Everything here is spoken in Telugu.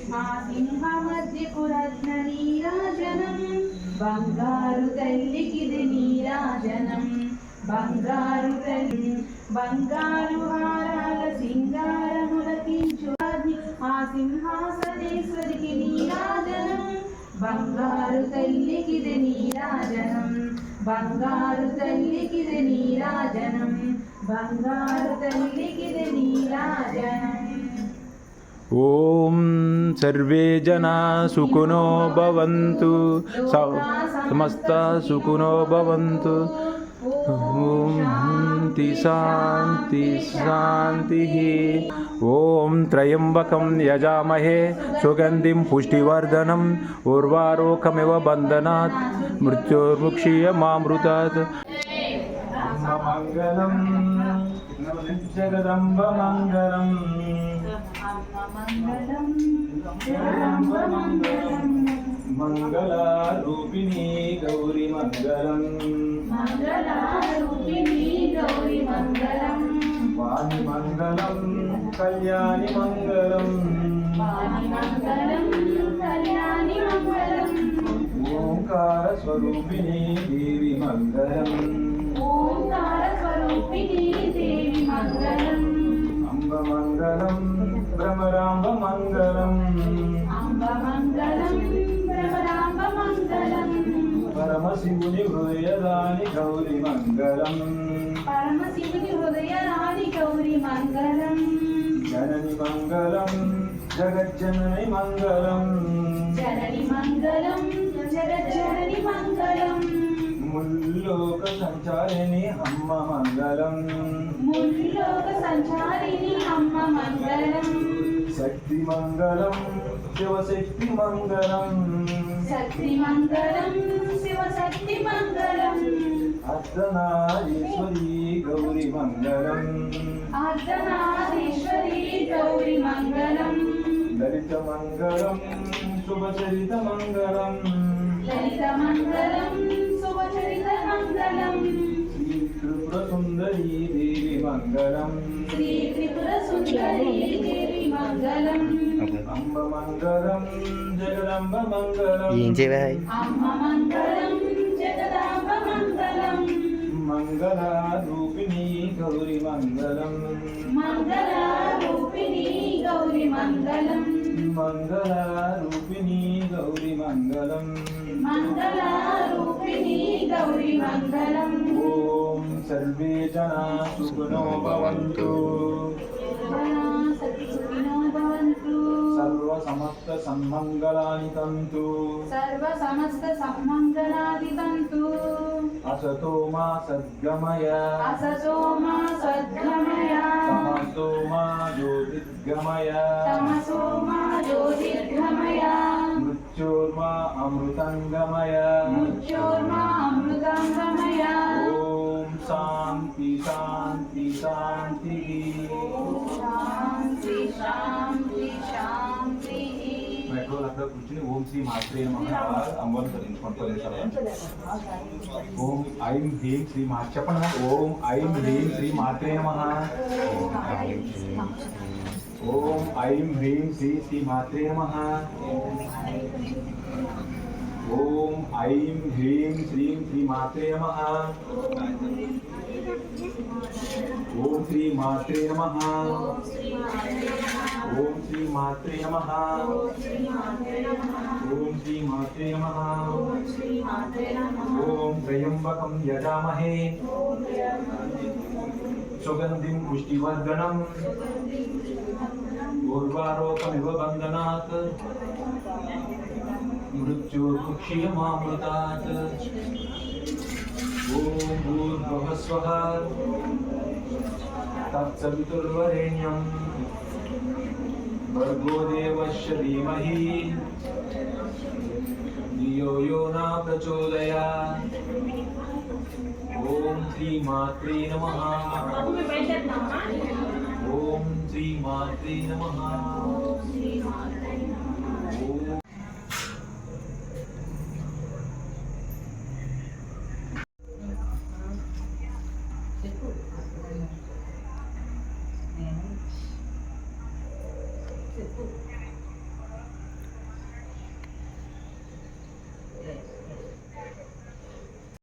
సింహమధ్యపురత్ననీరాజనం బంగారు తల్లికిది నీరాజనం బంగారు తల్లి బంగారు హారాల సింగారములకించు ఆ సింహాసనేశ్వరికి నీరాజనం బంగారు తల్లికిది నీరాజనం బంగారు తల్లికిది నీరాజనం బంగారు తల్లికిది నీరాజనం. ఓం సర్వే జనా సుఖినో భవంతు సమస్త సుఖినో భవంతు. ఓం శాంతి శాంతి. ఓం త్రయంబకం యజామహే సుగంధిం పుష్టివర్ధనం ఉర్వారోకమివ బంధనాత్ మృత్యోర్ముక్షీయమామృతాత్. మంగళం జగదంబ మంగళం మంగళారూపిణీ గౌరీ మంగళం వాణి మంగళం కళ్యాణి మంగళం ఓంకార స్వరూపిణీ దేవి మంగళం అంబ మంగళం భ్రమరాంబ మంగళం పరమశివుని హృదయరాణి గౌరీ మంగళం జనని మంగళం జగజ్జనని మంగళం ముల్లోక సంచారిణి అమ్మ మంగళం శక్తి మంగళం శివశక్తి మంగళం అర్ధనారీశ్వరీ గౌరీ మంగళం లలిత మంగళం శుభచరిత మంగళం శ్రీ త్రిపుర సుందరీ దేవి మంగళం అంబ మంగళం జగదంబ మంగళం మంగళారూపిణీ గౌరీ మంగళం మంగళారూపిణీ గౌరీ మంగళం. ఓం సర్వే జనా సుఖినో భవంతు. సర్వ సమస్త సన్మంగళాని తంతు అసతో మా సద్గమయ తమసో మా జ్యోతిర్గమయ మృత్యోర్మా అమృతంగమయ. ఓం శాంతి శాంతి శాంతి. మెట్రోలు అక్కడ కూర్చుని ఓం శ్రీ మాత్రే నమః అమ్మవారు కొనుక్కోలేసారా? ఓం ఐం హ్రీం శ్రీ మా చెప్పండి. ఓం ఐం హ్రీం శ్రీ మాత్రే నమః. ఓం ఐం హ్రీం శ్రీ మాత్రే నమః. ఓం ఐం హ్రీం శ్రీ మాత్రే నమః. ఓం శ్రీ మాత్రే నమః. ఓం శ్రీ మాత్రే నమః. ఓం శ్రీ మాత్రే నమః. ఓం త్రయంబకం యజామహే సుగంధిం పుష్టివర్ధనం ఉర్వారోకమివ బంధనాత్ మృత్యోర్ముక్షీయమామృతాత్. ఓం భూర్భువః స్వః తత్సవితుర్వరేణ్యం భర్గో దేవస్య ధీమహి ధియో యో న ప్రచోదయాత్. ఓం శ్రీ మాత్రే నమః. ఓం శ్రీ మాత్రే నమః.